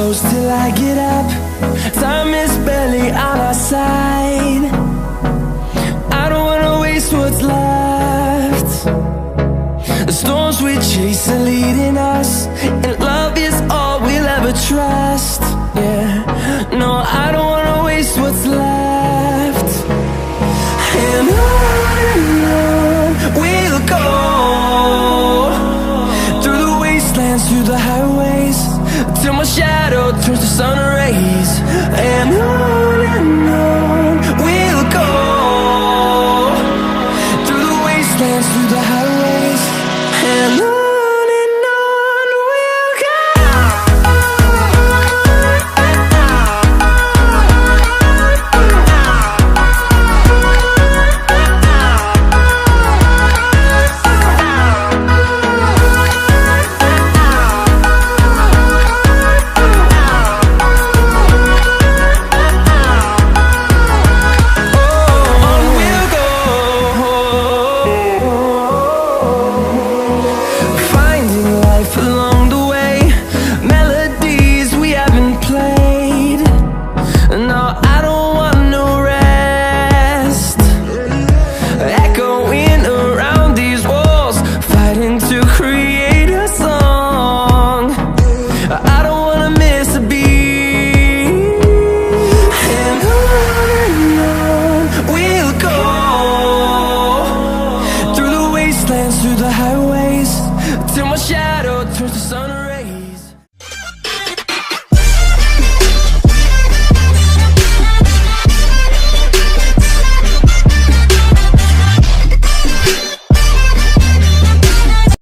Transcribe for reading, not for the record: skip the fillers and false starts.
close till I get up. Time is barely on our side. I don't wanna waste what's left. The storms we chase are leading us, and love is all we'll ever trust. Yeah, no, I don't wanna waste what's left. And on we'll go, through the wastelands, through the highways, till my shadow turns to sun rays. And on we'll go, through the wastelands, through the highways, and on we'll go. Through the highways, till my shadow